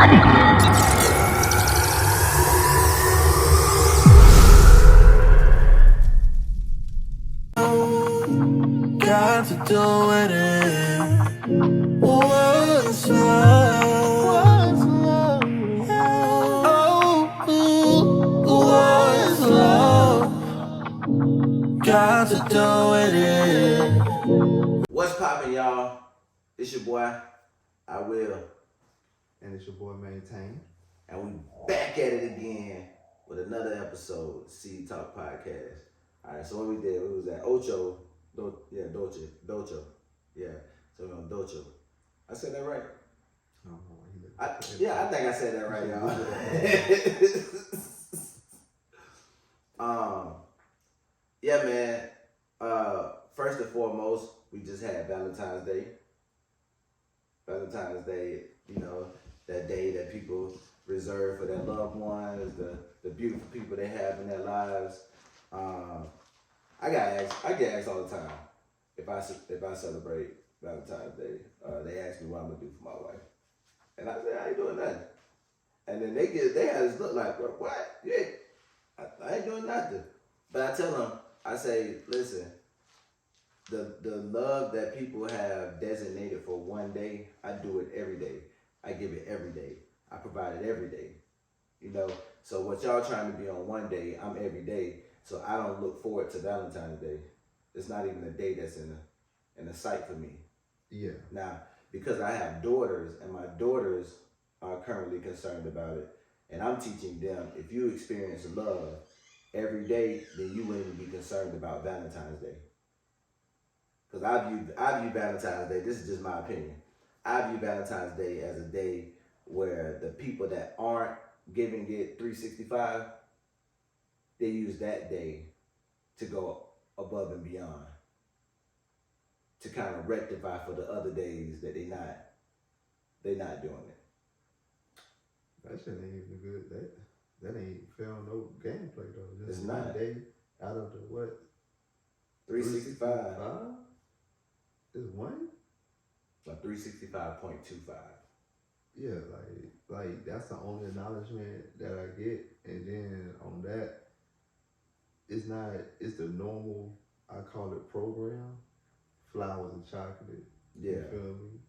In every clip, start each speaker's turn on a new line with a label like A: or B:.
A: Got to do with it. What's love? What's love? Got to do with it.
B: What's poppin', y'all? It's your boy, I Will.
C: And it's your boy Maintain.
B: And we back at it again with another episode, Seed Talk Podcast. Alright, so what we did, we was at Docho. Yeah, so we on Docho. I said that right? I think I said that right, y'all. Yeah, man. First and foremost, we just had Valentine's Day. Valentine's Day, you know, that day that people reserve for their loved ones, the beautiful people they have in their lives. I get asked all the time if I celebrate Valentine's Day. They ask me what I'm gonna do for my wife, and I say I ain't doing nothing. And then they have this look like, what? Yeah, I ain't doing nothing. But I tell them, I say, listen, the love that people have designated for one day, I do it every day. I give it every day. I provide it every day. You know, so what y'all trying to be on one day, I'm every day. So I don't look forward to Valentine's Day. It's not even a day that's in a sight for me.
C: Yeah.
B: Now, because I have daughters and my daughters are currently concerned about it, and I'm teaching them, if you experience love every day, then you wouldn't be concerned about Valentine's Day. Because I view Valentine's Day, this is just my opinion, I view Valentine's Day as a day where the people that aren't giving it 365, they use that day to go above and beyond, to kind of rectify for the other days that they're not doing it.
C: That shit ain't even good. That ain't film no gameplay though. Just
B: It's
C: one
B: not.
C: day out of the what?
B: 365.
C: Is one?
B: Like 365.25.
C: Yeah, like that's the only acknowledgement that I get, and then on that, it's the normal, I call it program, flowers and chocolate.
B: Yeah.
C: You feel me?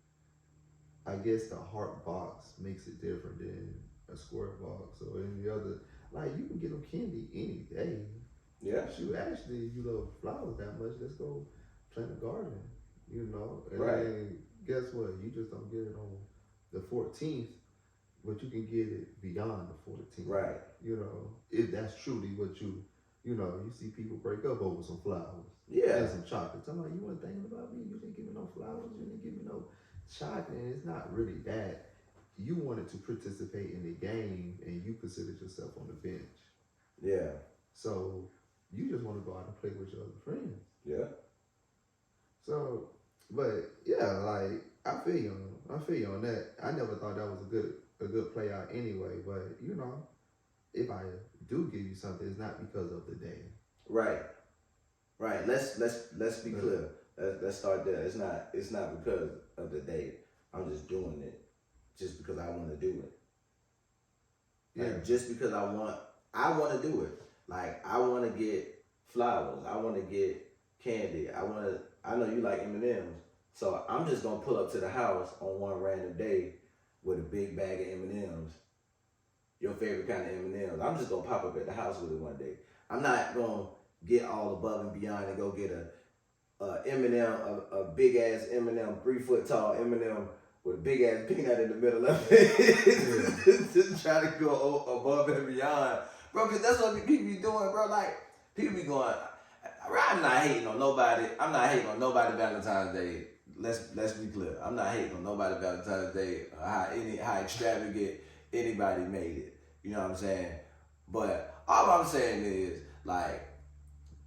C: I guess the heart box makes it different than a square box or any other. Like, you can get them candy any day.
B: Yeah.
C: Shoot, actually, if you love flowers that much, let's go plant a garden, you know? And
B: right.
C: then guess what? You just don't get it on the 14th, but you can get it beyond the 14th.
B: Right.
C: You know, if that's truly what you know, you see people break up over some flowers.
B: Yeah.
C: And some chocolate. I'm like, you weren't thinking about me. You didn't give me no flowers. You didn't give me no chocolate. And it's not really that. You wanted to participate in the game, and you considered yourself on the bench.
B: Yeah.
C: So you just want to go out and play with your other friends.
B: Yeah.
C: So, but yeah, like I feel you on that. I never thought that was a good play out anyway. But you know, if I do give you something, it's not because of the day.
B: Right. Right. Let's be clear. Let's start there. It's not because of the day. I'm just doing it just because I want to do it. Like,
C: yeah.
B: Just because I want to do it. Like, I want to get flowers. I want to get candy. I know you like M&Ms. So I'm just going to pull up to the house on one random day with a big bag of M&Ms. Your favorite kind of M&Ms. I'm just going to pop up at the house with it one day. I'm not going to get all above and beyond and go get a big ass M&M, 3 foot tall M&M with a big ass peanut in the middle of it. Just try to go above and beyond. Bro, because that's what people be doing, bro. Like, people be going, I'm not hating on nobody. I'm not hating on nobody Valentine's Day. Let's be clear. I'm not hating on nobody Valentine's Day, how extravagant anybody made it. You know what I'm saying? But all I'm saying is, like,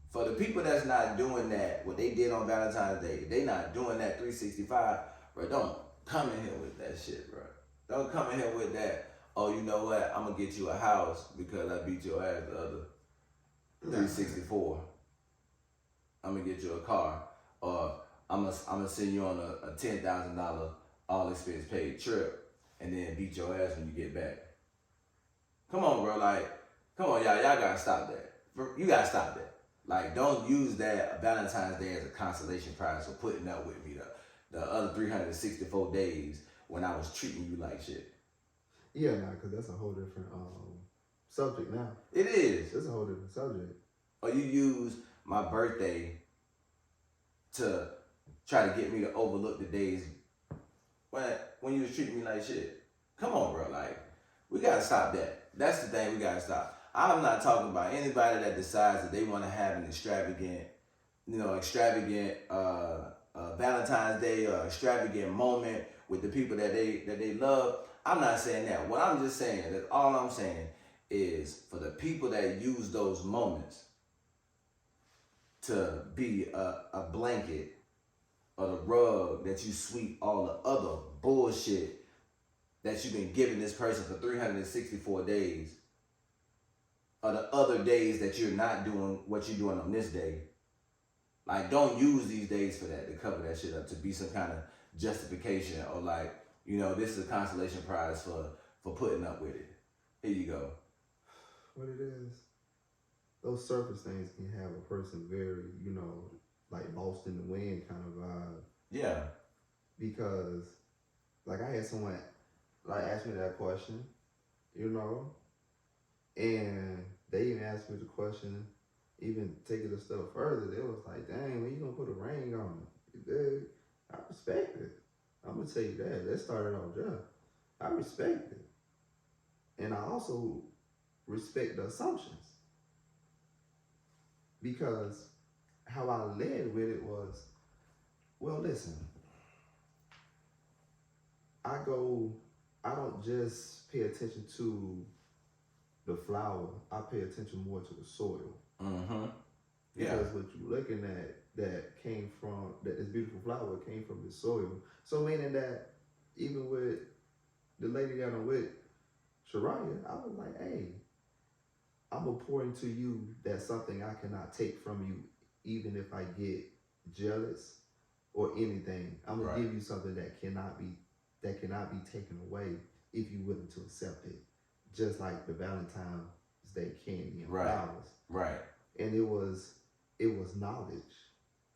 B: for the people that's not doing that, what they did on Valentine's Day, they not doing that 365, bro, don't come in here with that shit, bro. Don't come in here with that, oh, you know what, I'm going to get you a house because I beat your ass the other 364. I'm going to get you a car, or I'm gonna send you on a $10,000 all expense paid trip. and then beat your ass when you get back. Come on, bro. Like, come on, y'all gotta stop that. You gotta stop that. Like, don't use that Valentine's Day as a consolation prize for putting up with me the other 364 days when I was treating you like shit.
C: Yeah, nah, because that's a whole different subject now.
B: It is.
C: It's a whole different subject.
B: Or you use my birthday to try to get me to overlook the days when you was treating me like shit. Come on, bro. Like, we gotta stop that. That's the thing we gotta stop. I'm not talking about anybody that decides that they want to have an extravagant Valentine's Day or extravagant moment with the people that they love. I'm not saying that. What I'm just saying is, all I'm saying is, for the people that use those moments to be a blanket or the rug that you sweep all the other bullshit that you've been giving this person for 364 days, or the other days that you're not doing what you're doing on this day. Like, don't use these days for that, to cover that shit up, to be some kind of justification, or like, this is a consolation prize for putting up with it. Here you go.
C: What it is, those surface things can have a person very, like lost in the wind kind of vibe.
B: Yeah.
C: Because, like, I had someone like ask me that question, and they even asked me the question, even take it a step further. They was like, dang, when you gonna put a ring on it? Dude, I respect it. I'm gonna tell you that. Let's start it off there. I respect it. And I also respect the assumptions. Because how I led with it was, well, listen, I don't just pay attention to the flower, I pay attention more to the soil.
B: Mm-hmm. Yeah.
C: Because what you're looking at that came from, that this beautiful flower came from the soil. So meaning that even with the lady that I'm with, Shariah, I was like, hey, I'm gonna pour into you that's something I cannot take from you, even if I get jealous or anything. I'm gonna give you something that cannot be taken away if you're willing to accept it. Just like the Valentine's Day candy and flowers.
B: Right.
C: And it was knowledge.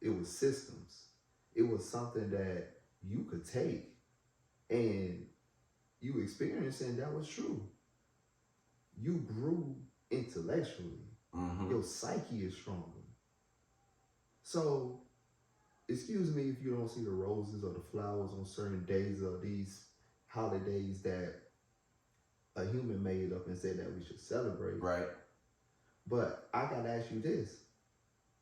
C: It was systems. It was something that you could take and you experienced, and that was true. You grew intellectually.
B: Mm-hmm.
C: Your psyche is stronger. So, excuse me if you don't see the roses or the flowers on certain days or these holidays that a human made up and said that we should celebrate.
B: Right.
C: But I gotta ask you this.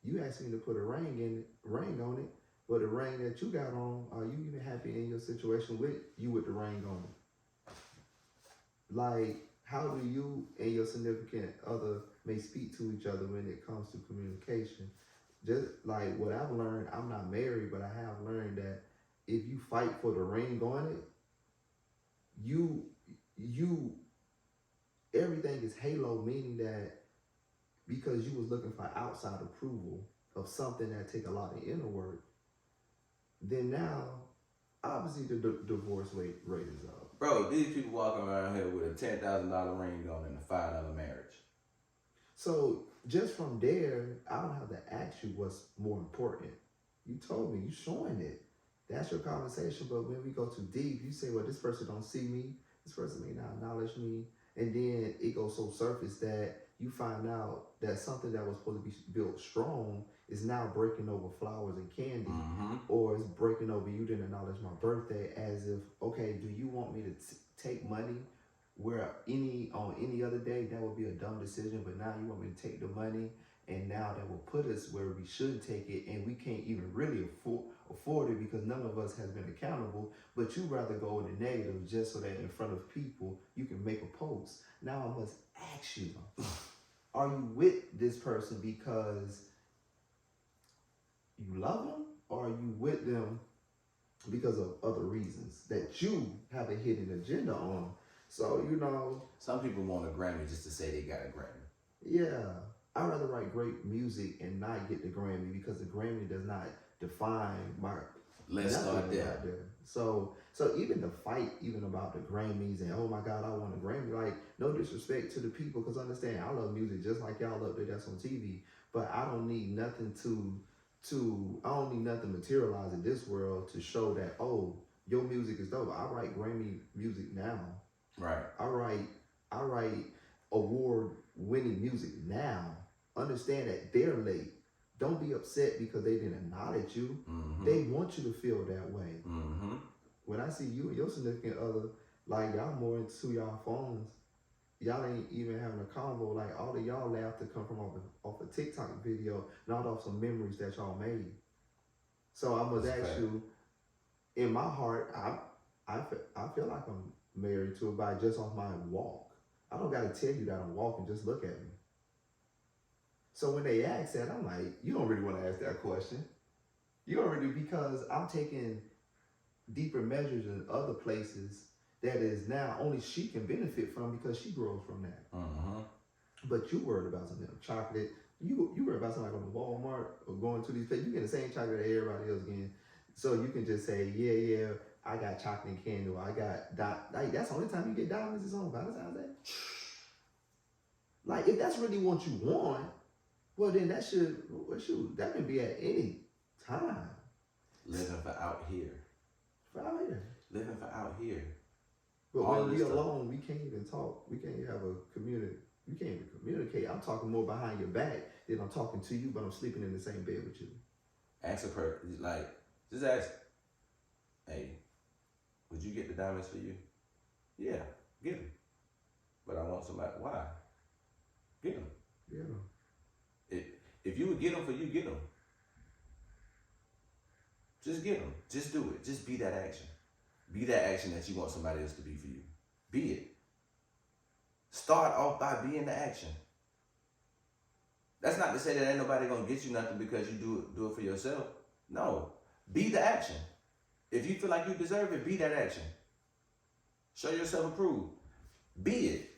C: You asked me to put a ring on it, but the ring that you got on, are you even happy in your situation with the ring on it? Like, how do you and your significant other may speak to each other when it comes to communication? Just like what I've learned, I'm not married, but I have learned that if you fight for the ring on it, you everything is halo, meaning that because you was looking for outside approval of something that take a lot of inner work, then now obviously the divorce rate is up.
B: Bro, these people walking around here with a $10,000 ring on and a $5 marriage.
C: So just from there, I don't have to ask you what's more important. You told me, you showing it. That's your conversation. But when we go too deep, you say, well, this person don't see me. This person may not acknowledge me. And then it goes so surface that you find out that something that was supposed to be built strong is now breaking over flowers and candy, or it's breaking over, you didn't acknowledge my birthday, as if, okay, do you want me to take money where on any other day that would be a dumb decision, but now you want me to take the money, and now that will put us where we should take it, and we can't even really afford it because none of us has been accountable, but you rather go in the negative just so that in front of people you can make a post. Now I must ask you, are you with this person because you love them, or are you with them because of other reasons that you have a hidden agenda on? So,
B: some people want a Grammy just to say they got a Grammy.
C: Yeah. I'd rather write great music and not get the Grammy because the Grammy does not define my...
B: Let's start there.
C: So So even the fight, even about the Grammys and oh my God, I want a Grammy. Like no disrespect to the people, because understand I love music just like y'all up there that's on TV. But I don't need nothing I don't need nothing materialized in this world to show that your music is dope. I write Grammy music now.
B: Right.
C: I write award winning music now. Understand that they're late. Don't be upset because they didn't acknowledge you.
B: Mm-hmm.
C: They want you to feel that way.
B: Mm-hmm.
C: When I see you and your significant other, like y'all more into y'all phones, y'all ain't even having a convo. Like all of y'all laughter come from off a TikTok video, not off some memories that y'all made. So I must ask you, in my heart, I feel like I'm married to it by just off my walk. I don't gotta tell you that I'm walking, just look at me. So when they ask that, I'm like, you don't really want to ask that question. You don't really, because I'm taking deeper measures in other places that is now only she can benefit from because she grows from that.
B: Mm-hmm.
C: But you worried about something, chocolate. You worried about something like on Walmart or going to these places. You get the same chocolate that everybody else getting. So you can just say, yeah, I got chocolate and candy, or I got like that's the only time you get diamonds is on Valentine's Day. Like if that's really what you want, well then that that can be at any time.
B: Living for out here.
C: For out here.
B: Living for out here.
C: But
B: all
C: when we
B: this stuff.
C: alone, we can't even talk. We can't have a community. We can't even communicate. I'm talking more behind your back than I'm talking to you, but I'm sleeping in the same bed with you.
B: Ask a person, like, just ask, hey, would you get the diamonds for you? Yeah, get them. But I want somebody, why? Get them.
C: Yeah.
B: If you would get them for you, get them. Just get them. Just do it. Just be that action. Be that action that you want somebody else to be for you. Be it. Start off by being the action. That's not to say that ain't nobody gonna get you nothing because you do it for yourself. No. Be the action. If you feel like you deserve it, be that action. Show yourself approved. Be it.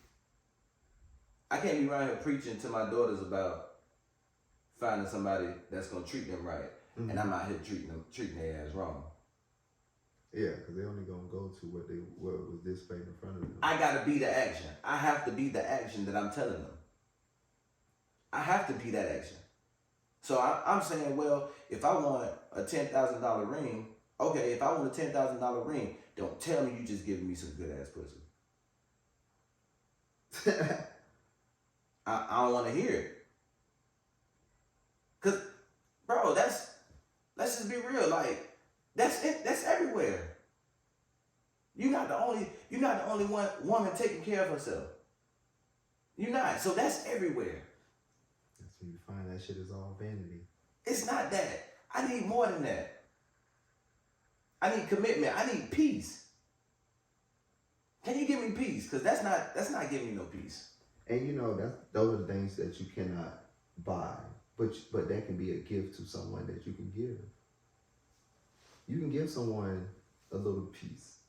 B: I can't be around here preaching to my daughters about finding somebody that's gonna treat them right, and I'm out here treating their ass wrong.
C: Yeah, because they only gonna go to what was displayed in front of them.
B: I gotta be the action. I have to be the action that I'm telling them. I have to be that action. So I'm saying, well, if I want a $10,000 ring, okay, if I want a $10,000 ring, don't tell me you just giving me some good ass pussy. I don't want to hear it. Cause, bro, let's just be real. Like, that's it. That's everywhere. You're not the only one woman taking care of herself. You're not. So that's everywhere.
C: That's when you find that shit is all vanity.
B: It's not that. I need more than that. I need commitment. I need peace. Can you give me peace? Because that's not giving me no peace.
C: And you know those are the things that you cannot buy, but that can be a gift to someone that you can give. You can give someone a little peace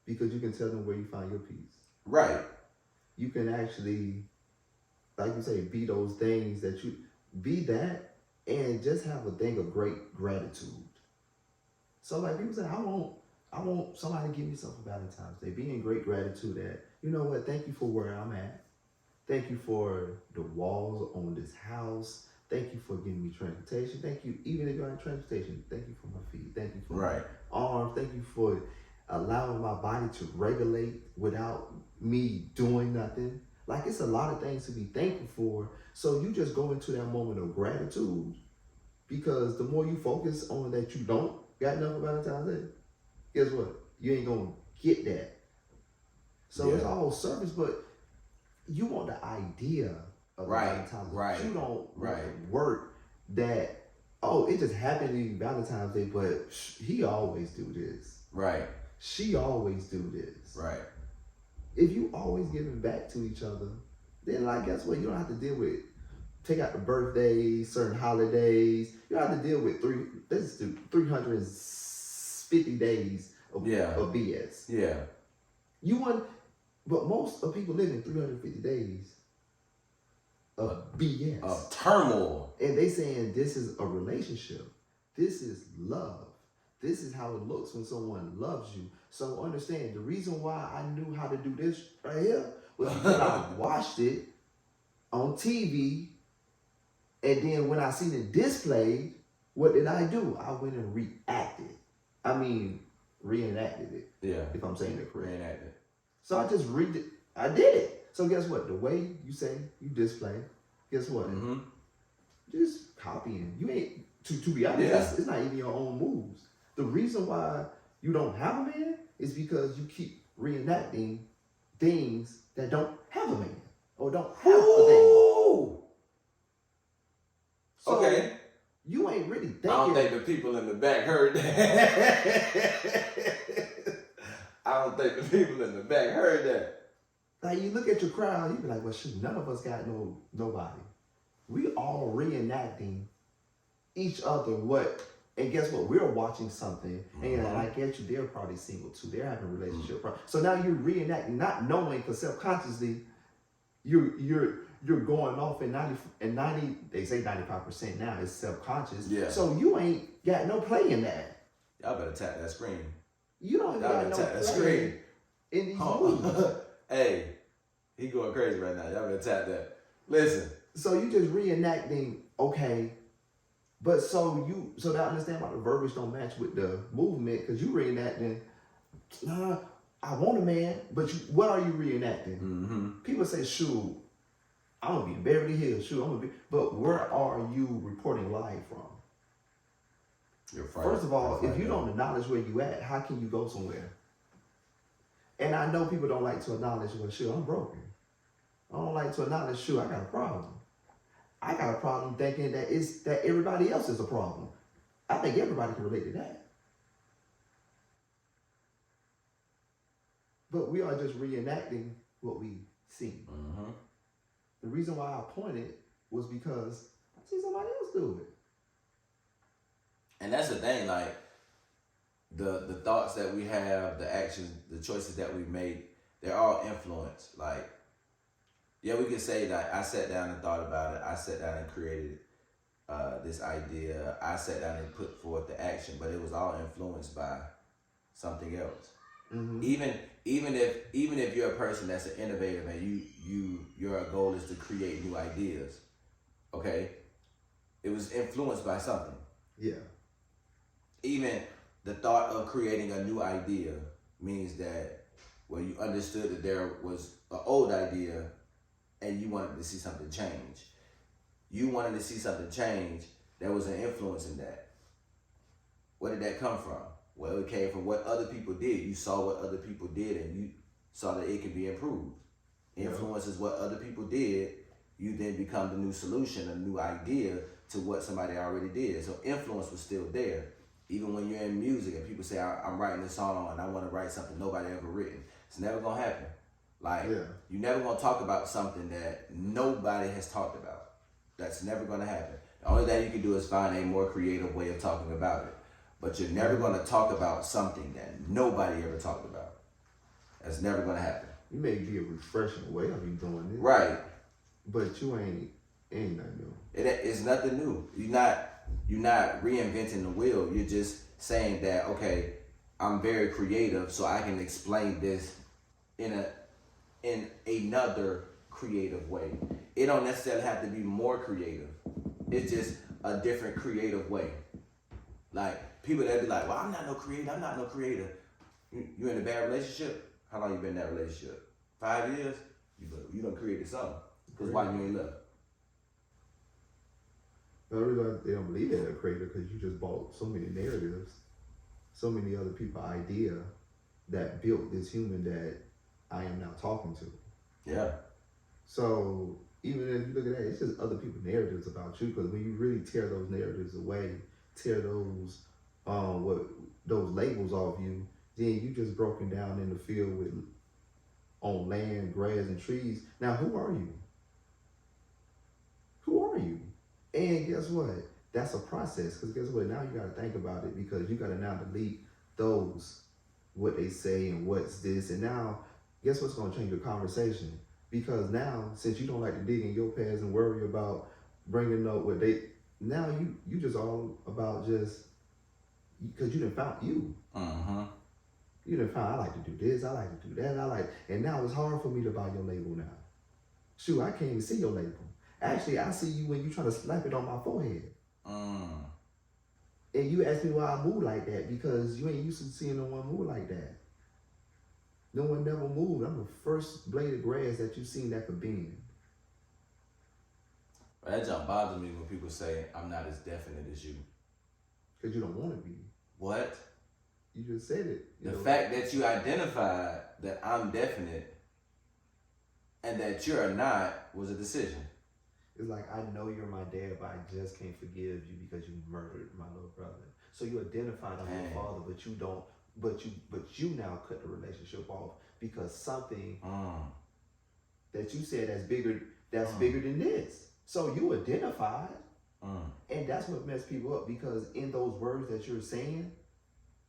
C: because you can tell them where you find your peace.
B: Right.
C: You can actually, like you say, be those things that you be that, and just have a thing of great gratitude. So like people say, I want somebody to give me something for Valentine's Day. Be in great gratitude that, you know what, thank you for where I'm at. Thank you for the walls on this house. Thank you for giving me transportation. Thank you, even if you're in transportation, thank you for my feet. Thank you for my arms. Thank you for allowing my body to regulate without me doing nothing. Like, it's a lot of things to be thankful for. So you just go into that moment of gratitude, because the more you focus on that you don't got enough for Valentine's Day, guess what? You ain't gonna get that. So it's all surface, but you want the idea of Valentine's Day.
B: Right.
C: You don't want the work that, it just happened to be Valentine's Day, but he always do this.
B: Right.
C: She always do this.
B: Right.
C: If you always giving back to each other, then like guess what? You don't have to deal with take out the birthdays, certain holidays. You don't have to deal with 350 days of BS.
B: Yeah.
C: But most of people live in 350 days of BS.
B: Of turmoil.
C: And they saying this is a relationship. This is love. This is how it looks when someone loves you. So understand, the reason why I knew how to do this right here was because I watched it on TV, and then when I seen it displayed, what did I do? I went and reacted. I mean, reenacted it.
B: Yeah.
C: If I'm saying it correct.
B: Reenacted.
C: So I just I did it. So guess what? The way you say you display, guess what?
B: Mm-hmm.
C: Just copying. You ain't to be honest, it's not even your own moves. The reason why you don't have a man is because you keep reenacting things that don't have a man or don't have a thing. So
B: Okay.
C: You ain't really thinking.
B: I don't think the people in the back heard that. I don't think the people in the back heard that.
C: Like you look at your crowd, you be like, well, shoot, none of us got nobody. We all reenacting each other and guess what? We're watching something, and I get you, they're probably single too. They're having a relationship problem. So now you're reenacting, not knowing, because subconsciously, you're going off in 90. They say 95% now is subconscious.
B: Yeah.
C: So you ain't got no play in that.
B: Y'all better tap that screen.
C: You don't even got no
B: tap that
C: play
B: screen
C: in these movies.
B: Hey, he going crazy right now. Y'all better tap that. Listen.
C: So you just reenacting, okay. But so that I understand why the verbiage don't match with the movement, because you reenacting, I want a man, but what are you reenacting?
B: Mm-hmm.
C: People say, shoot, I'm gonna be in Beverly Hills, but where are you reporting live from? First of all, if you don't acknowledge where you at, how can you go somewhere? And I know people don't like to acknowledge, well, shoot, I'm broken. I don't like to acknowledge, shoot, I got a problem. I got a problem thinking that everybody else is a problem. I think everybody can relate to that. But we are just reenacting what we see.
B: Mm-hmm.
C: The reason why I pointed was because I see somebody else do it.
B: And that's the thing, like the thoughts that we have, the actions, the choices that we make, they're all influenced. Like, yeah, we could say that I sat down and thought about it. I sat down and created this idea. I sat down and put forth the action, but it was all influenced by something else. Mm-hmm. Even if you're a person that's an innovator and your goal is to create new ideas, okay, it was influenced by something.
C: Yeah.
B: Even the thought of creating a new idea means that you understood that there was an old idea and you wanted to see something change. You wanted to see something change. There was an influence in that. Where did that come from? Well, it came from what other people did. You saw what other people did and you saw that it could be improved. Influence is what other people did. You then become the new solution, a new idea to what somebody already did. So influence was still there. Even when you're in music and people say, I'm writing a song and I want to write something nobody ever written. It's never going to happen. Like, you're never going to talk about something that nobody has talked about. That's never going to happen. The only thing you can do is find a more creative way of talking about it. But you're never going to talk about something that nobody ever talked about. That's never going to happen.
C: You may be a refreshing way of you doing it.
B: Right.
C: But you ain't nothing new.
B: It's nothing new. You're not reinventing the wheel. You're just saying that, okay, I'm very creative, so I can explain this in another creative way. It don't necessarily have to be more creative. It's just a different creative way. Like, people that be like, well, I'm not no creator. You in a bad relationship? How long you been in that relationship? 5 years? You done created something. Because why you ain't love?
C: The reason they don't believe they're a creator because you just bought so many narratives, so many other people's idea that built this human that I am now talking to.
B: Yeah.
C: So even if you look at that, it's just other people's narratives about you. Because when you really tear those narratives away, tear those those labels off you, then you just broken down in the field on land, grass, and trees. Now, who are you? Who are you? And guess what? That's a process. Because guess what? Now you got to think about it because you got to now delete those, what they say and what's this. And now, guess what's going to change the conversation? Because now, since you don't like to dig in your past and worry about bringing up what now you just all about just, because you done found you.
B: Uh-huh.
C: You done found I like to do this, I like to do that, and now it's hard for me to buy your label now. Shoot, I can't even see your label. Actually, I see you when you try to slap it on my forehead. And you ask me why I move like that, because you ain't used to seeing no one move like that. No one never moved. I'm the first blade of grass that you seen that could bend.
B: That jump bothers me when people say I'm not as definite as you.
C: Because you don't want to be.
B: What?
C: You just said it.
B: The fact that you identified that I'm definite and that you're not was a decision.
C: It's like, I know you're my dad, but I just can't forgive you because you murdered my little brother. So you identified I'm your father, but you don't. But you now cut the relationship off because something that you said that's bigger than this. So you identified, and that's what messed people up, because in those words that you're saying,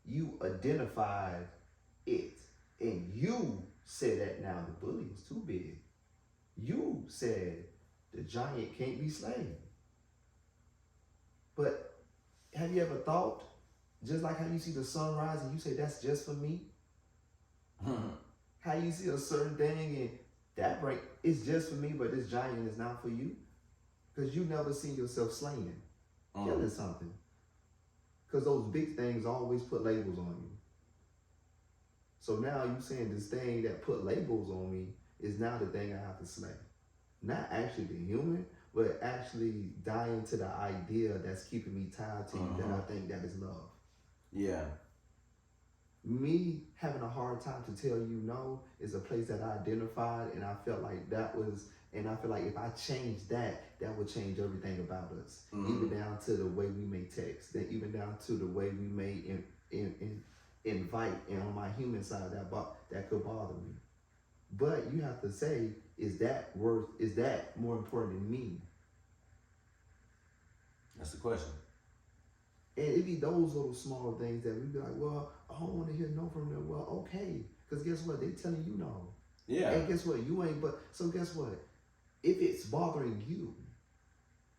C: you identified it, and you said that now the bully is too big. You said the giant can't be slain. But have you ever thought, just like how you see the sun rise and you say that's just for me? How you see a certain thing and that break, it's just for me, but this giant is not for you? Because you never seen yourself slaying, killing something. Because those big things always put labels on you. So now you saying this thing that put labels on me is now the thing I have to slay. Not actually the human, but actually dying to the idea that's keeping me tied to you, that I think that is love.
B: Yeah.
C: Me having a hard time to tell you no is a place that I identified, and I felt like that was, and I feel like if I changed that, that would change everything about us. Even down to the way we may text, then even down to the way we may invite, and on my human side, that could bother me. But you have to say, is that more important than me?
B: That's the question.
C: And it'd be those little small things that we'd be like, well, I don't want to hear no from them. Well, okay. Because guess what? They telling you no.
B: Yeah.
C: And guess what? You ain't, so guess what? If it's bothering you,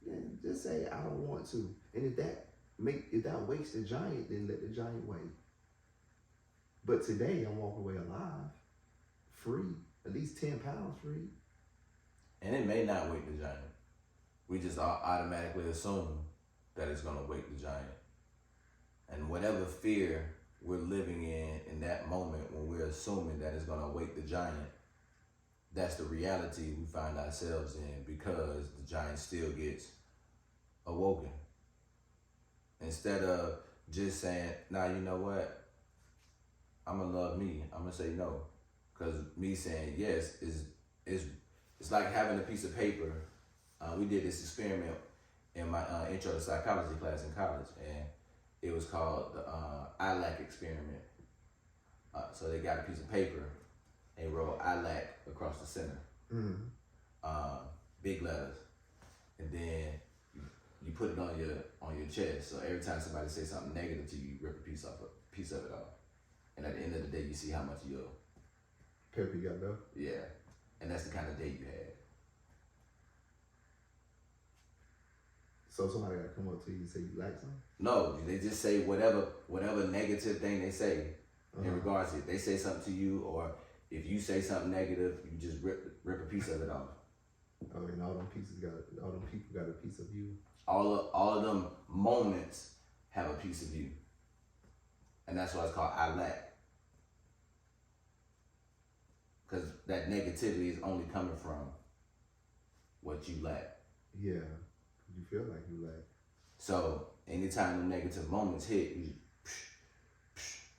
C: then just say, I don't want to. And if that wakes the giant, then let the giant wait. But today, I'm walking away alive, free, at least 10 pounds free.
B: And it may not wake the giant. We just automatically assume that it's going to wake the giant. And whatever fear we're living in that moment when we're assuming that it's going to wake the giant, that's the reality we find ourselves in, because the giant still gets awoken. Instead of just saying, nah, you know what? I'm going to love me. I'm going to say no. Because me saying yes is it's like having a piece of paper. We did this experiment in my intro to psychology class in college, and it was called the ILAC experiment. So they got a piece of paper and wrote ILAC across the center, big letters, and then you put it on your chest. So every time somebody says something negative to you, you rip a piece of it off, and at the end of the day, you see how much you owe.
C: Paper you got left?
B: Yeah, and that's the kind of day you had.
C: So somebody got to come up to you and say you like something?
B: No, they just say whatever negative thing they say in regards to it. They say something to you, or if you say something negative, you just rip a piece of it off.
C: Oh, and all them people got a piece of you.
B: All of them moments have a piece of you, and that's why it's called I lack. Because that negativity is only coming from what you lack.
C: Yeah. You feel like you lack.
B: So anytime the negative moments hit, you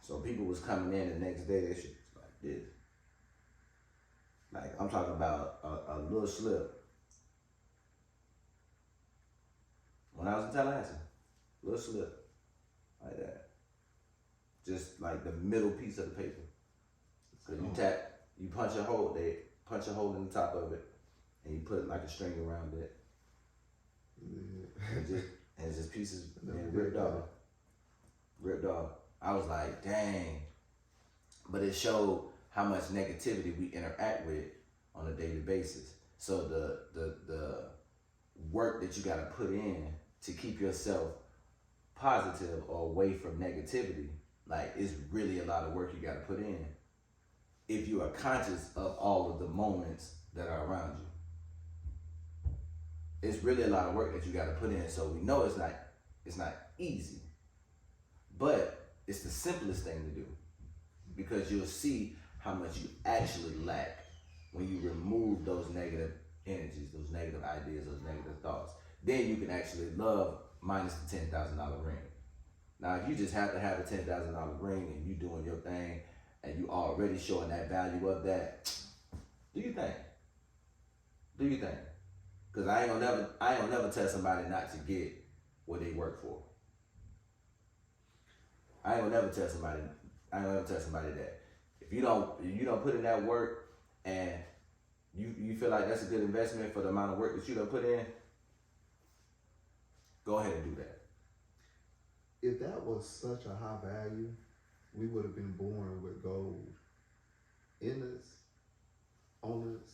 B: so people was coming in the next day, that shit was like this. Like, I'm talking about a little slip. When I was in Tallahassee, little slip, like that. Just like the middle piece of the paper. Cause you punch a hole in the top of it, and you put like a string around it. Yeah. And it's just pieces being ripped off. I was like, dang. But it showed how much negativity we interact with on a daily basis. So the work that you got to put in to keep yourself positive or away from negativity Like, it's really a lot of work you got to put in if you are conscious of all of the moments that are around you. It's really a lot of work that you got to put in. So we know it's not easy, but it's the simplest thing to do, because you'll see how much you actually lack when you remove those negative energies, those negative ideas, those negative thoughts. Then you can actually love minus the $10,000 ring. Now, if you just have to have a $10,000 ring and you doing your thing and you already showing that value of that, do you think? Do you think? Because I ain't gonna never tell somebody not to get what they work for. I ain't gonna never tell somebody that. If you don't put in that work and you feel like that's a good investment for the amount of work that you done put in, go ahead and do that.
C: If that was such a high value, we would have been born with gold in us, on us,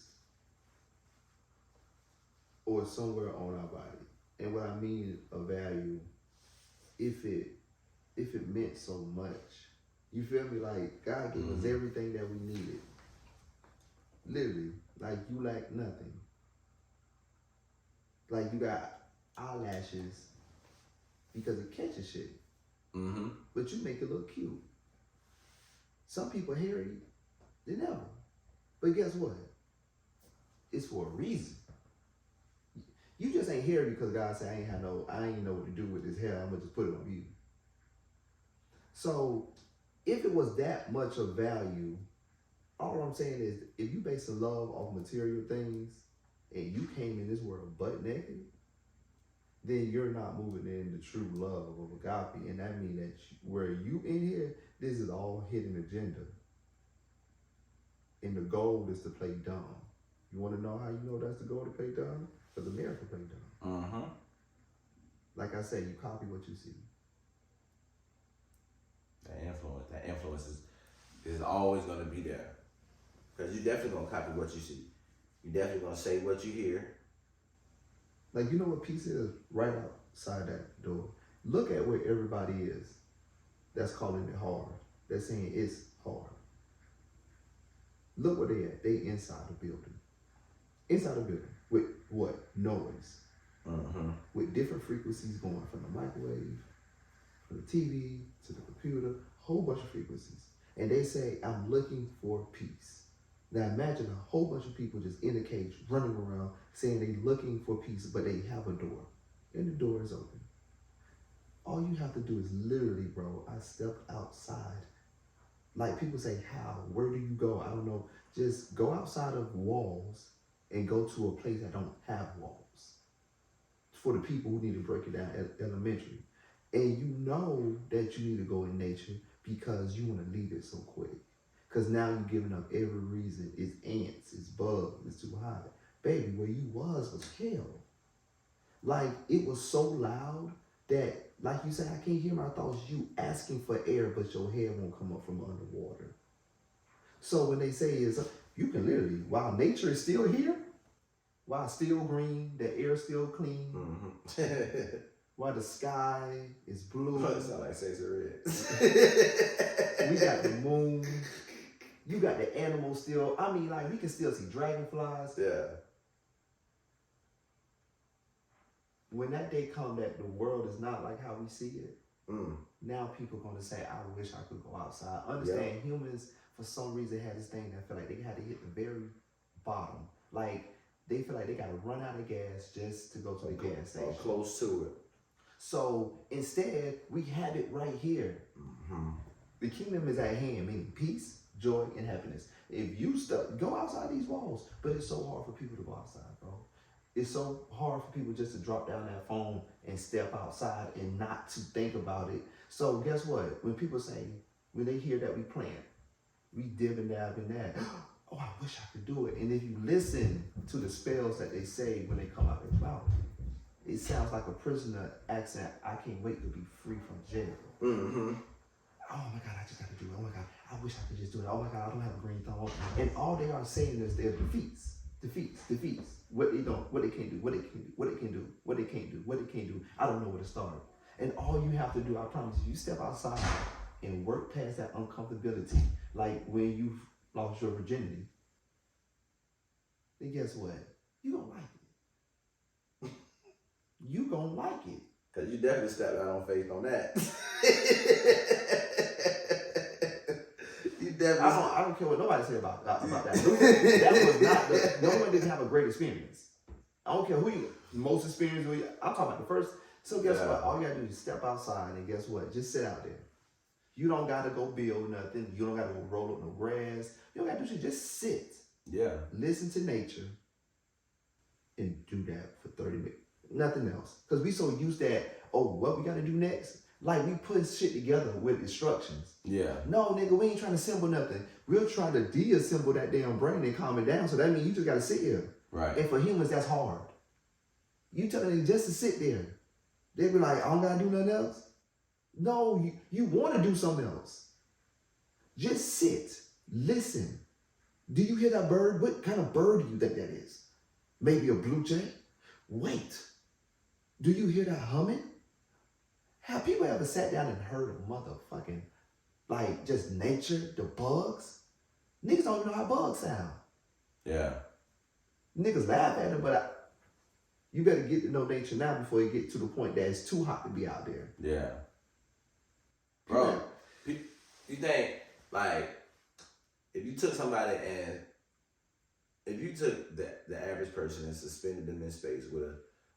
C: or somewhere on our body. And what I mean a value, if it meant so much. You feel me? Like, God gave us everything that we needed. Literally, like, you lack nothing. Like, you got eyelashes because it catches shit.
B: Mm-hmm.
C: But you make it look cute. Some people hairy, they never. But guess what? It's for a reason. You just ain't hairy because God said, I ain't know what to do with this hair. I'm gonna just put it on you. So, if it was that much of value, all I'm saying is, if you base the love off material things and you came in this world butt naked, then you're not moving in the true love of agape. And that means that where you in here, this is all hidden agenda. And the goal is to play dumb. You want to know how you know that's the goal, to play dumb? Because America play dumb.
B: Mm-hmm.
C: Like I said, you copy what you see.
B: That influence is always going to be there. Because you're definitely going to copy what you see. You're definitely going to say what you hear.
C: Like, you know what peace is? Right outside that door. Look at where everybody is that's calling it hard. That's saying it's hard. Look where they at. They inside the building. Inside the building. With what? Noise.
B: Mm-hmm.
C: With different frequencies going from the microwave, from the TV, to the computer, whole bunch of frequencies. And they say, I'm looking for peace. Now imagine a whole bunch of people just in a cage running around saying they're looking for peace, but they have a door. And the door is open. All you have to do is literally, bro, I stepped outside. Like people say, how? Where do you go? I don't know. Just go outside of walls and go to a place that don't have walls. For the people who need to break it down at elementary. And you know that you need to go in nature because you want to leave it so quick. Because now you're giving up every reason. It's ants, it's bugs, it's too hot. Baby, where you was hell. Like, it was so loud that, like you said, I can't hear my thoughts. You asking for air, but your hair won't come up from underwater. So when they say is, you can literally, while nature is still here, while it's still green, the air still clean, while the sky is blue.
B: It sound like Sexy Red.
C: We got the moon. You got the animals still. I mean, like, we can still see dragonflies.
B: Yeah.
C: When that day comes that the world is not like how we see it, now people are going to say, I wish I could go outside. Understand, humans, for some reason, had this thing that feel like they had to hit the very bottom. Like, they feel like they got to run out of gas just to go to the gas station.
B: Or close to it.
C: So, instead, we have it right here.
B: Mm-hmm.
C: The kingdom is at hand, meaning peace, joy, and happiness. If you go outside these walls, but it's so hard for people to go outside, bro. It's so hard for people just to drop down that phone and step outside and not to think about it. So guess what? When people say, when they hear that we plant, we dib and dab in that. Oh, I wish I could do it. And if you listen to the spells that they say when they come out their mouth, it sounds like a prisoner accent. I can't wait to be free from jail. Mm-hmm. Oh my God, I just got to do it. Oh my God, I wish I could just do it. Oh my God, I don't have a green thumb. And all they are saying is they're defeats. What they don't, what they can't do, what they can do, what they can do, what they can't do, what they can't do. I don't know where to start. And all you have to do, I promise you step outside and work past that uncomfortability, like when you lost your virginity, then guess what? You gonna like it. You gonna like it.
B: Cause you definitely stepped out on faith on that. You definitely.
C: I don't care what nobody say about that. That was not. No one didn't have a great experience. I don't care who you most experienced. I'm talking about the first. So guess what? All you gotta do is step outside, and guess what? Just sit out there. You don't gotta go build nothing. You don't gotta go roll up no grass. You don't gotta do shit. Just sit.
B: Yeah.
C: Listen to nature, and do that for 30 minutes. Nothing else. Because we so used to that, oh, what we gotta do next? Like we put shit together with instructions.
B: Yeah.
C: No, nigga, we ain't trying to assemble nothing. We're trying to deassemble that damn brain and calm it down. So that means you just gotta sit here.
B: Right.
C: And for humans, that's hard. You telling them just to sit there. They be like, I don't gotta do nothing else. No, you want to do something else. Just sit. Listen. Do you hear that bird? What kind of bird do you think that is? Maybe a blue jay? Wait. Do you hear that humming? Have people ever sat down and heard of motherfucking, like, just nature, the bugs? Niggas don't even know how bugs sound.
B: Yeah.
C: Niggas laugh at it, but you better get to know nature now before you get to the point that it's too hot to be out there.
B: Yeah. Bro, you think, like, if you took somebody and, if you took the average person and suspended them in space with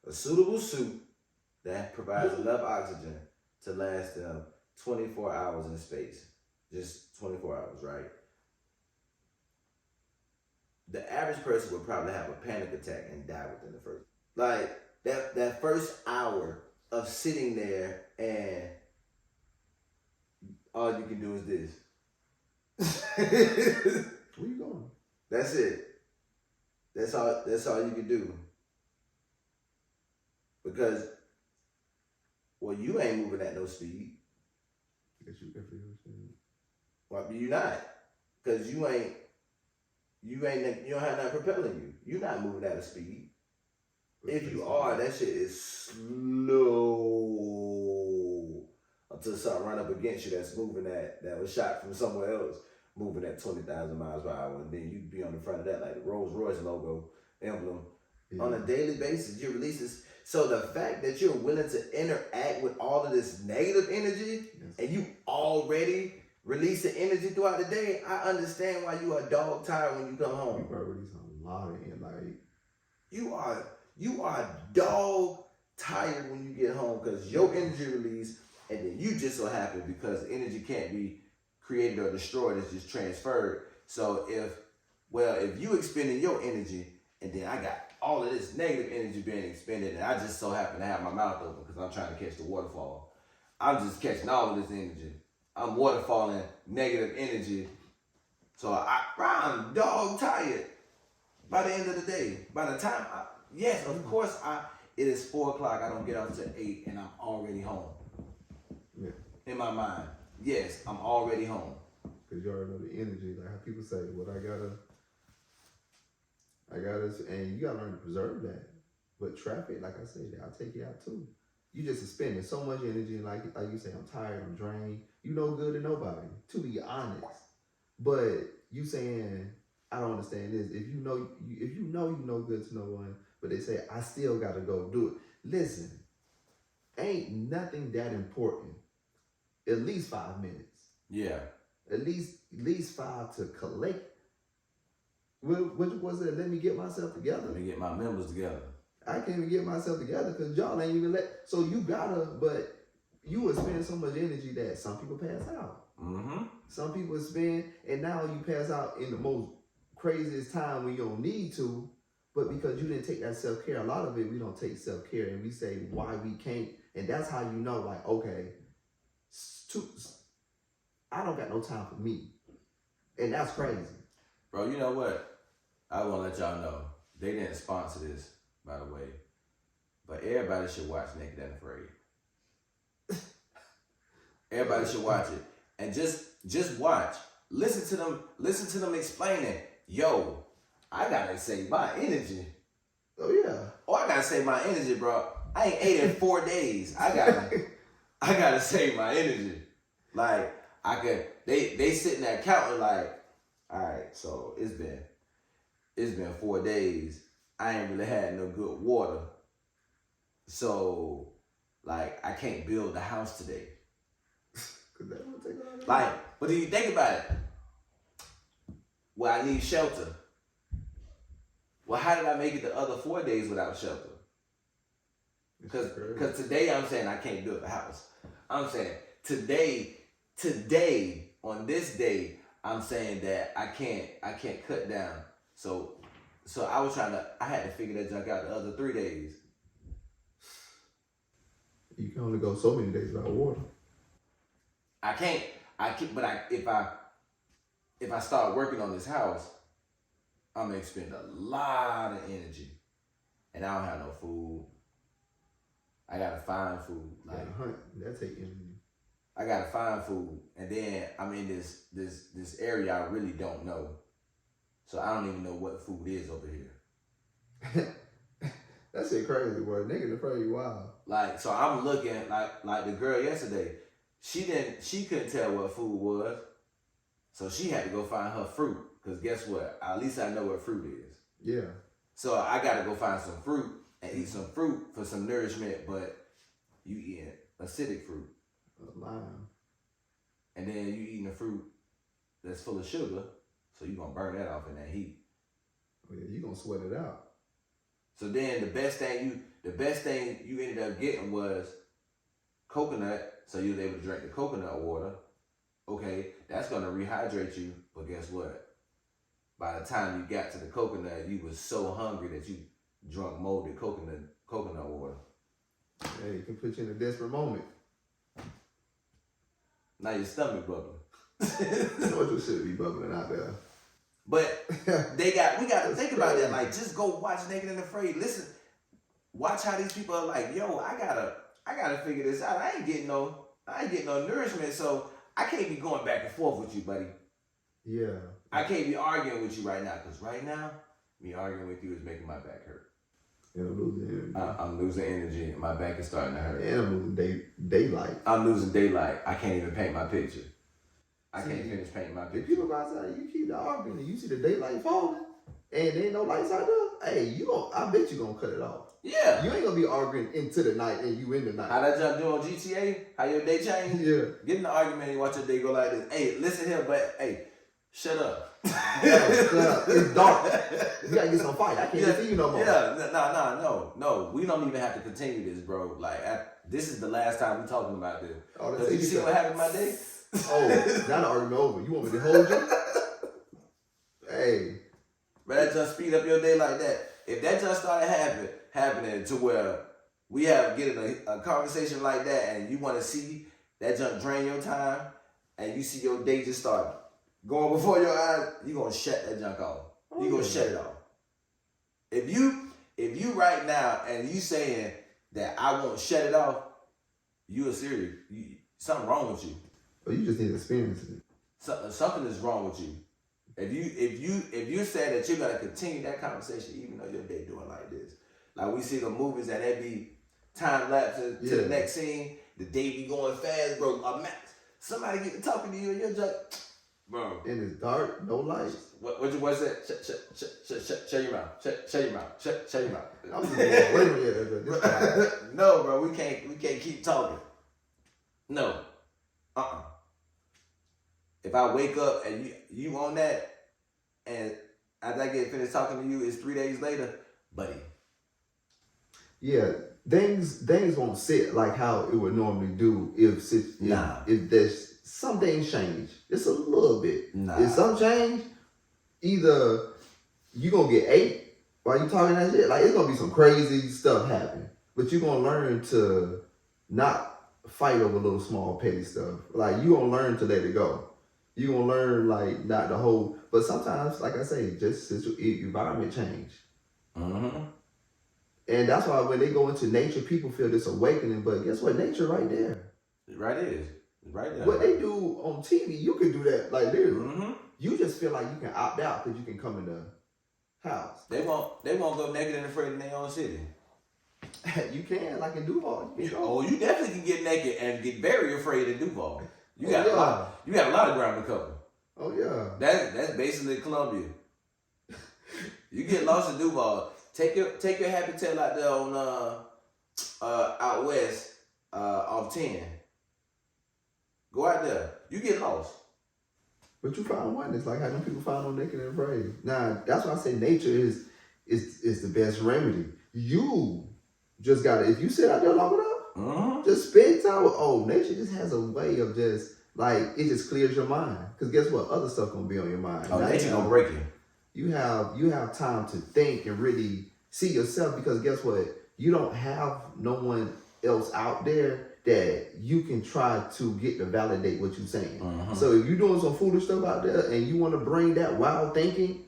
B: a suitable suit that provides enough oxygen to last them 24 hours in space, just 24 hours, right? The average person would probably have a panic attack and die within the first. Like, that first hour of sitting there and all you can do is this.
C: Where you going?
B: That's it. That's all you can do. Because, well, you ain't moving at no speed.
C: Yes, you can feel it.
B: Well, you're not. Because you don't have nothing propelling you. You're not moving at a speed. If you are, that shit is slow until something run up against you that's moving that was shot from somewhere else, moving at 20,000 miles per hour, and then you'd be on the front of that like the Rolls Royce logo emblem. Yeah. On a daily basis, you release this. So the fact that you're willing to interact with all of this negative energy, yes, and you already release the energy throughout the day, I understand why you are dog tired when you come home.
C: You probably release a lot of it, like
B: you are dog tired when you get home because your energy release, and then you just so happen because energy can't be created or destroyed, it's just transferred. So if you expending your energy and then I got all of this negative energy being expended and I just so happen to have my mouth open because I'm trying to catch the waterfall, I'm just catching all of this energy. I'm waterfalling negative energy. So I'm dog tired by the end of the day. By the time, yes, of course, it is 4 o'clock, I don't get out until 8 and I'm already home.
C: Yeah.
B: In my mind, yes, I'm already home.
C: Because you already know the energy, like how people say, well, I gotta, and you gotta learn to preserve that. But traffic, like I said, I'll take you out too. You just expending so much energy, like you say, I'm tired, I'm drained. You no good to nobody, to be honest. But you saying, I don't understand this. If you know you no good to no one, but they say, I still gotta go do it. Listen, ain't nothing that important. At least 5 minutes.
B: Yeah.
C: At least 5 to collect. What was it? Let me get myself together.
B: Let me get my members together.
C: I can't even get myself together because y'all ain't even so you gotta, but you would spend so much energy that some people pass out.
B: Mm-hmm.
C: Some people spend, and now you pass out in the most craziest time when you don't need to, but because you didn't take that self-care, a lot of it, we don't take self-care and we say why we can't, and that's how you know, like, okay, I don't got no time for me. And that's crazy.
B: Bro, you know what? I want to let y'all know. They didn't sponsor this, by the way. But everybody should watch Naked and Afraid. Everybody should watch it. And just watch. Listen to them explaining, yo, I gotta save my energy.
C: Oh yeah.
B: Oh, I gotta save my energy, bro. I ain't ate in 4 days. I gotta save my energy. Like, I could. They sitting there counting like, all right, so it's been 4 days. I ain't really had no good water, so like I can't build the house today.
C: Cause that would take all that.
B: Like, but if you think about it, well, I need shelter. Well, how did I make it the other 4 days without shelter? Because today I'm saying I can't build a house. I'm saying today on this day I'm saying that I can't cut down. So I had to figure that junk out the other 3 days.
C: You can only go so many days without water.
B: If I start working on this house, I'm gonna expend a lot of energy, and I don't have no food. I gotta find food.
C: Like hunt, that take energy.
B: I gotta find food, and then I'm in this area I really don't know, so I don't even know what food is over here.
C: That shit crazy, boy. Niggas afraid you wild.
B: Like, so I'm looking like the girl yesterday. She couldn't tell what food was, so she had to go find her fruit. Cause guess what? At least I know what fruit is.
C: Yeah.
B: So I gotta go find some fruit and eat some fruit for some nourishment. But you eating acidic fruit,
C: Lime.
B: and then you eating a fruit that's full of sugar, so you gonna burn that off in that heat.
C: Oh, yeah, you gonna sweat it out.
B: So then the best thing you ended up getting was coconut, so you was able to drink the coconut water. Okay, that's gonna rehydrate you, but guess what? By the time you got to the coconut, you was so hungry that you drunk molded coconut water.
C: Yeah, it can put you in a desperate moment.
B: Now your stomach bubbling.
C: You know what you should be bubbling out there.
B: But we got to think about that. Like, just go watch Naked and Afraid. Listen, watch how these people are like, yo, I gotta figure this out. I ain't getting no nourishment, so I can't be going back and forth with you, buddy.
C: Yeah.
B: I can't be arguing with you right now, because right now, me arguing with you is making my back hurt.
C: Yeah, I'm losing energy.
B: I'm losing energy. My back is starting to hurt.
C: And I'm losing daylight.
B: I'm losing daylight. I can't even paint my picture. I can't finish painting my
C: If
B: picture.
C: people go outside, you keep the arguing and you see the daylight falling, and there ain't no lights out there, hey, I bet you gonna cut it off.
B: Yeah.
C: You ain't gonna be arguing into the night and you in the night.
B: How that jump do on GTA? How your day change?
C: Yeah.
B: Get in the argument and watch your day go like this. Hey, listen here, but hey, shut up.
C: It's dark. We gotta get some fight. I can't see you no more.
B: Yeah, no. We don't even have to continue this, bro. Like, this is the last time we talking about this.
C: Oh,
B: Cause you see what happened my day?
C: Oh, now the argument over. You want me to hold you? Hey.
B: But that just speed up your day like that. If that just started happening to where we have getting a conversation like that, and you want to see that junk drain your time, and you see your day just start going before your eyes, you gonna shut that junk off. You gonna shut it off. If you right now and you saying that I won't shut it off, you are serious. Something wrong with you.
C: Well, you just need to experience it.
B: Something is wrong with you. If you say that you're gonna continue that conversation even though your day doing like this, like we see the movies and they be time lapses to the next scene, the day be going fast, bro. Somebody get to talking to you and you're just, bro.
C: And it's dark, no lights.
B: What's that? Shut your mouth. Shut your mouth. Shut your mouth.
C: I'm just wait a minute.
B: No, bro. We can't keep talking. No. If I wake up and you on that, and as I get finished talking to you, it's 3 days later, buddy.
C: Yeah, things won't sit like how it would normally do if there's some things change. It's a little bit.
B: Nah.
C: If some change, either you gonna get ate while you talking that shit, like it's gonna be some crazy stuff happen. But you're gonna learn to not fight over little small petty stuff. Like you gonna learn to let it go. You gonna learn like not the whole, but sometimes, like I say, just environment change.
B: Mm-hmm.
C: And that's why when they go into nature, people feel this awakening. But guess what? Nature right there.
B: Right is. Right there.
C: What they do on TV, you can do that like literally.
B: Mm-hmm.
C: You just feel like you can opt out because you can come in the house.
B: They won't go naked and afraid in their own city.
C: You can, like in Duval. You can go.
B: Oh, you definitely can get naked and get very afraid in Duval. You You got a lot of ground to cover.
C: Oh yeah.
B: That's basically Columbia. You get lost in Duval. Take your happy tail out there on out west off 10. Go out there. You get lost.
C: But you found one. It's like how them people found on Naked and Afraid. Now that's why I say nature is the best remedy. You just gotta, if you sit out there long enough, just spend time with, nature just has a way of just, like, it just clears your mind. Because guess what? Other stuff gonna be on your mind.
B: Oh, nature gonna break you.
C: You have time to think and really see yourself, because guess what? You don't have no one else out there that you can try to get to validate what you're saying. So if you're doing some foolish stuff out there and you want to bring that wild thinking,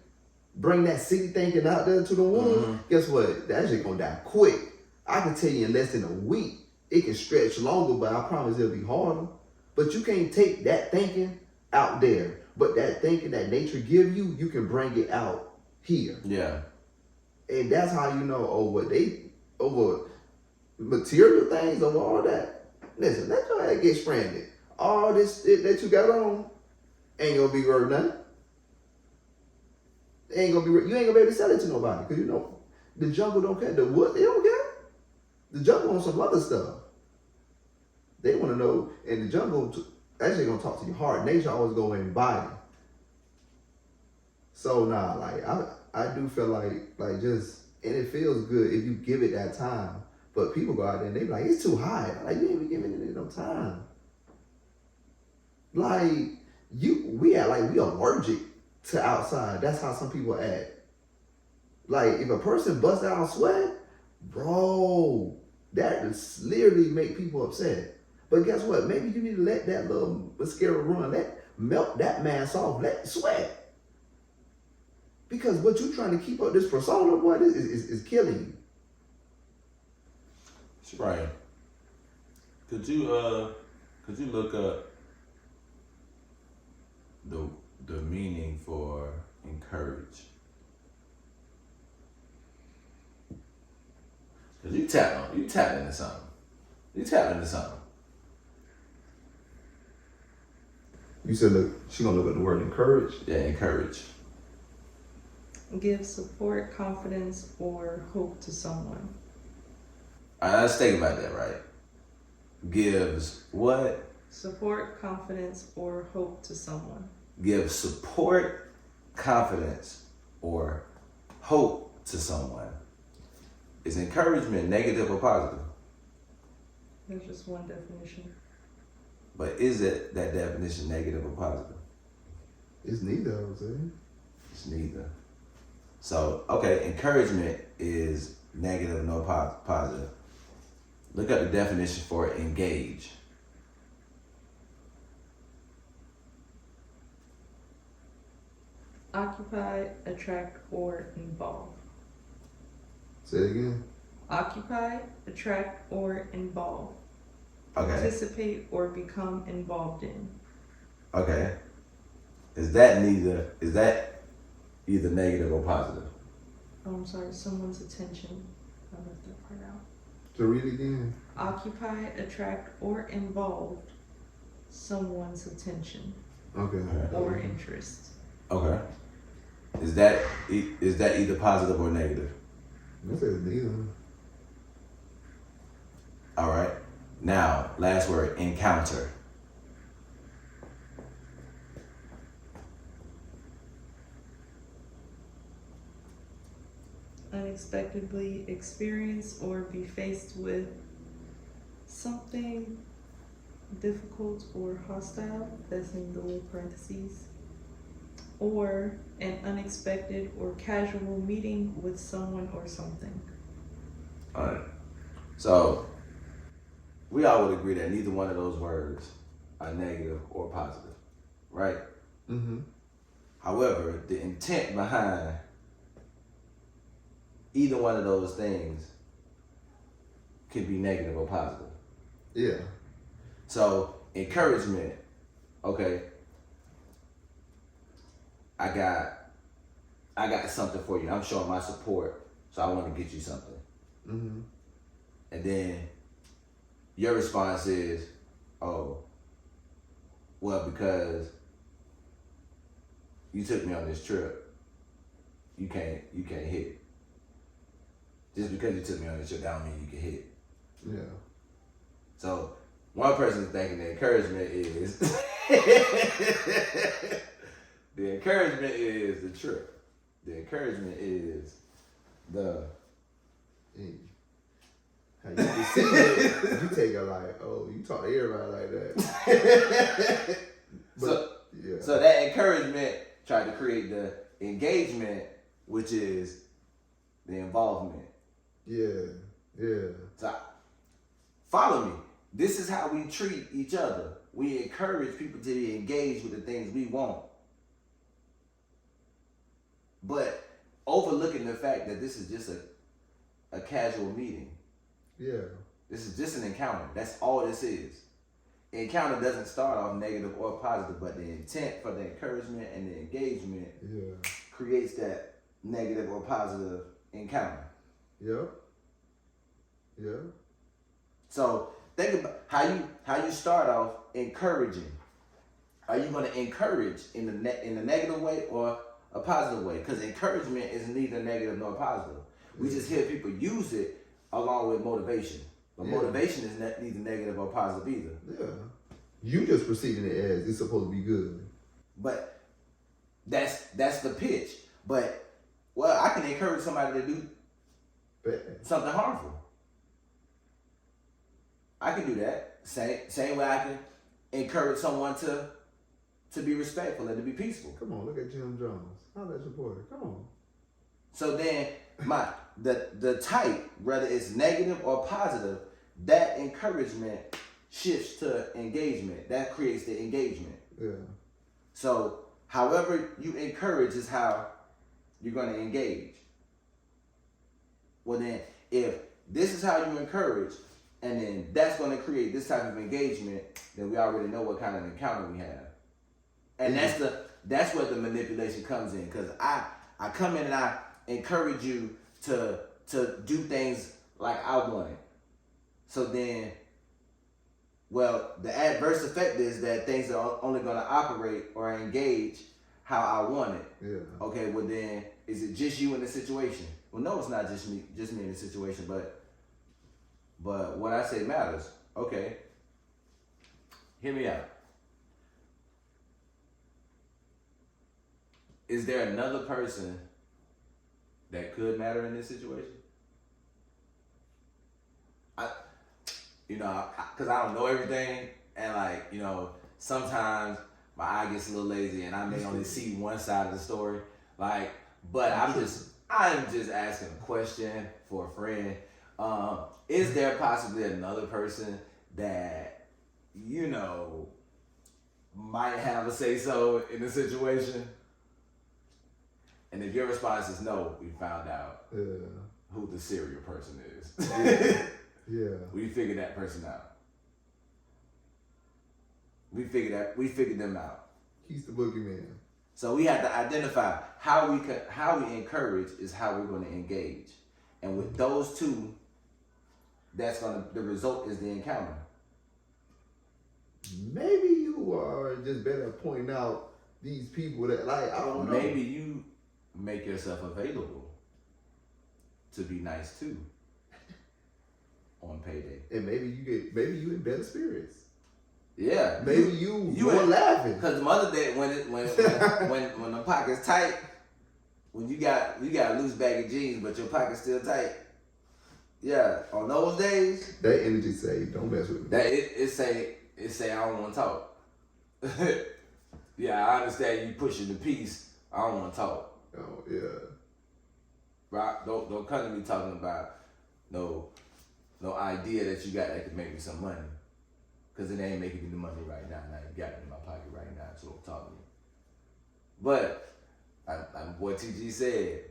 C: bring that city thinking out there to the womb, guess what? That shit gonna die quick. I can tell you in less than a week. It can stretch longer, but I promise it'll be harder. But you can't take that thinking out there. But that thinking that nature give you, you can bring it out here.
B: Yeah.
C: And that's how you know over material things, over all that. Listen, let your ass get stranded. All this shit that you got on ain't gonna be worth nothing. You ain't gonna be able to sell it to nobody, because you know the jungle don't care. The wood, they don't care. The jungle on some other stuff. They want to know, and the jungle actually gonna talk to your heart. Nature always go in body. So like I do feel like just, and it feels good if you give it that time. But people go out there and they be like, it's too high. Like, you ain't even giving it no time. Like, we allergic to outside. That's how some people act. Like, if a person busts out in sweat, bro, that just literally make people upset. But guess what? Maybe you need to let that little mascara run. Melt that mask off. Let sweat. Because what you trying to keep up this persona, boy, is killing you.
D: Right. Could you look up the meaning for encourage?
B: Cause you tap into something. You tap into something.
C: You said, look, she gonna look at the word encourage?
B: Yeah, encourage.
E: Give support, confidence, or hope to someone.
B: All right, let's think about that, right? Gives what?
E: Support, confidence, or hope to someone.
B: Give support, confidence, or hope to someone. Is encouragement negative or positive?
E: There's just one definition.
B: But is it that definition negative or positive?
C: It's neither, I would say.
B: It's neither. So, okay, encouragement is negative, no positive. Look up the definition for engage.
E: Occupy, attract, or involve.
C: Say it again.
E: Occupy, attract, or involve.
B: Okay.
E: Participate or become involved in.
B: Okay. Is that either negative or positive?
E: Oh, I'm sorry, someone's attention. I left that part out.
C: So read it again.
E: Occupy, attract, or involve someone's attention
C: Okay.
E: or interest.
B: Okay. Is that either positive or negative?
C: I said neither.
B: All right. Now, last word, encounter.
E: Unexpectedly experience or be faced with something difficult or hostile, that's in the little parentheses, or an unexpected or casual meeting with someone or something.
B: All right. So, we all would agree that neither one of those words are negative or positive, right?
C: Mm-hmm.
B: However, the intent behind either one of those things could be negative or positive.
C: Yeah.
B: So, encouragement, okay, I got something for you. I'm showing my support, so I want to get you something.
C: Mm-hmm.
B: And then your response is, oh, Well, because you took me on this trip, you can't hit. Just because you took me on this trip, that don't mean you can hit.
C: Yeah.
B: So one person's thinking the encouragement is the encouragement is the trip. The encouragement is the
C: Hey, how you can see it, you take it like, oh, you talk to everybody like that. But, yeah.
B: So that encouragement tried to create the engagement, which is the involvement.
C: Yeah.
B: So follow me. This is how we treat each other. We encourage people to be engaged with the things we want. But overlooking the fact that this is just a casual meeting.
C: Yeah.
B: This is just an encounter. That's all this is. Encounter doesn't start off negative or positive, but the intent for the encouragement and the engagement creates that negative or positive encounter.
C: Yeah.
B: So think about how you start off encouraging. Are you going to encourage in the negative way or a positive way? Because encouragement is neither negative nor positive. We just hear people use it along with motivation. But motivation is neither negative or positive either.
C: Yeah. You just perceiving it as it's supposed to be good.
B: But that's the pitch. But well, I can encourage somebody to do
C: Bad.
B: something harmful. I can do that. Same way I can encourage someone to be respectful and to be peaceful.
C: Come on, look at Jim Jones. How that supporter? Come on.
B: So then the type, whether it's negative or positive, that encouragement shifts to engagement. That creates the engagement.
C: Yeah.
B: So however you encourage is how you're going to engage. Well then, if this is how you encourage, and then that's going to create this type of engagement, then we already know what kind of encounter we have. And that's where the manipulation comes in. Because I come in and I encourage you to do things like I want it. So then, well, the adverse effect is that things are only going to operate or engage how I want it.
C: Yeah.
B: Okay, well then, is it just you in the situation? Well, no, it's not just me in the situation, but what I say matters. Okay, hear me out. Is there another person that could matter in this situation? Because I don't know everything, and sometimes my eye gets a little lazy, and I may only see one side of the story. But I'm just asking a question for a friend. Is there possibly another person that might have a say so in the situation? And if your response is no, we found out who the serial person is.
C: Yeah.
B: We figured that person out. We figured them out.
C: He's the boogeyman.
B: So we have to identify how we encourage is how we're going to engage. And with those two, the result is the encounter.
C: Maybe you are just better at pointing out these people that I don't know.
B: Maybe you make yourself available to be nice too on payday.
C: And maybe you in better spirits.
B: Yeah.
C: Maybe you more laughing.
B: Because the other day when the pocket's tight, when you got a loose bag of jeans but your pocket's still tight. Yeah, on those days,
C: that energy say, don't mess with me.
B: That it say I don't want to talk. Yeah, I understand you pushing the piece. I don't want to talk.
C: Oh yeah.
B: Right? Don't come to me talking about no idea that you got that could make me some money. Because it ain't making me the money right now. Now you got it in my pocket right now, so I'm talking to you. But like what TG said,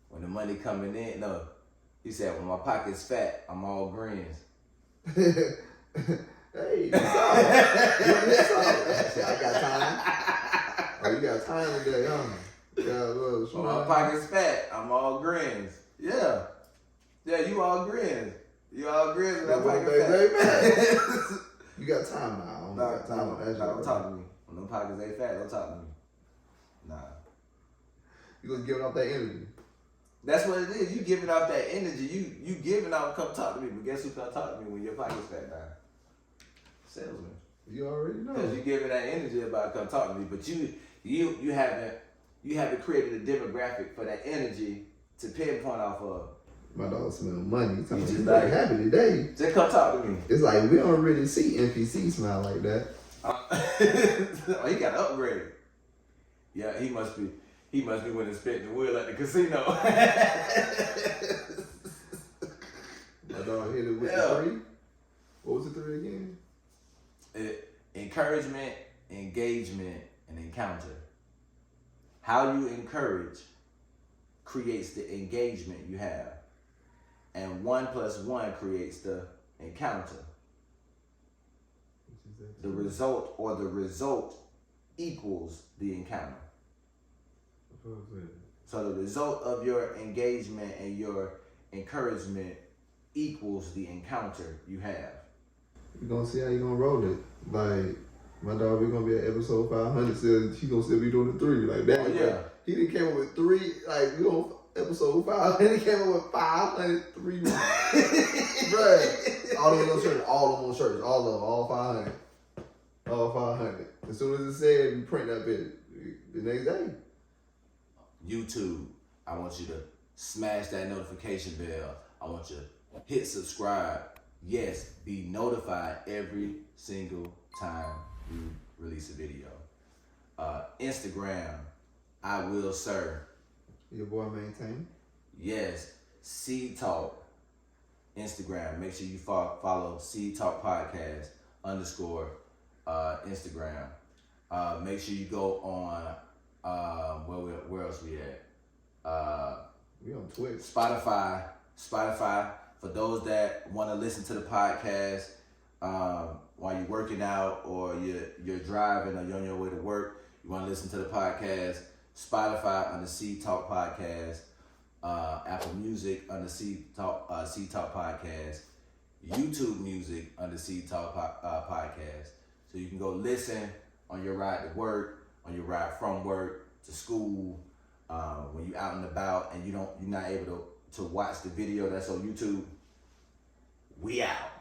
B: when the money coming in, he said when my pocket's fat, I'm all grins.
C: Hey, what's up? I got time. Oh, you got time today, huh?
B: When my pocket's fat, I'm all grins. Yeah, you all grins. You all grins when that pocket fat.
C: You got time now. don't
B: Nah,
C: got time for that shit.
B: don't
C: bro.
B: talk to me. When them pockets ain't fat, don't talk to me. Nah.
C: You gonna give off that energy.
B: That's what it is. You giving off that energy. You giving off, come talk to me. But guess who come talk to me when your pocket's fat now? Salesman.
C: You already know.
B: Because you giving that energy about come talk to me. But you haven't created a demographic for that energy to pinpoint off of.
C: My dog smell money. He talking
B: You
C: about
B: just
C: you
B: like-
C: look happy today.
B: Just come talk to me.
C: It's like we don't really see NPC smile like that.
B: Oh, he got upgraded. Yeah, he must be when he spent the wheel at the casino.
C: My dog hit it with
B: Yeah.
C: the 3. What was the 3 again?
B: Encouragement, engagement, and encounter. How you encourage creates the engagement you have. And 1 + 1 creates the encounter.
C: Which is that
B: The result equals the encounter.
C: What was it?
B: So the result of your engagement and your encouragement equals the encounter you have.
C: You gonna see how you gonna roll it. Like, my dog, we gonna be at episode 500, says he gonna still be doing the 3. Like that.
B: Oh, yeah.
C: He didn't came up with 3, like, we on episode 500, he came up with 503. Bruh. All of them on shirts, all 500. All 500. As soon as it said, we print that bit the next day.
B: YouTube, I want you to smash that notification bell. I want you to hit subscribe. Yes, be notified every single time you release a video. Instagram, I will sir.
C: Your boy maintain.
B: Yes, Seed Talk. Instagram. Make sure you follow Seed Talk Podcast _ Instagram. Make sure you go on where else we at?
C: We on Twitch.
B: Spotify. For those that want to listen to the podcast while you're working out or you're driving or you're on your way to work, you want to listen to the podcast. Spotify under Seed Talk Podcast. Apple Music under Seed Talk Podcast. YouTube Music under Seed Talk Podcast. So you can go listen on your ride to work, on your ride from work to school, when you're out and about and you're not able to watch the video that's on YouTube. We out.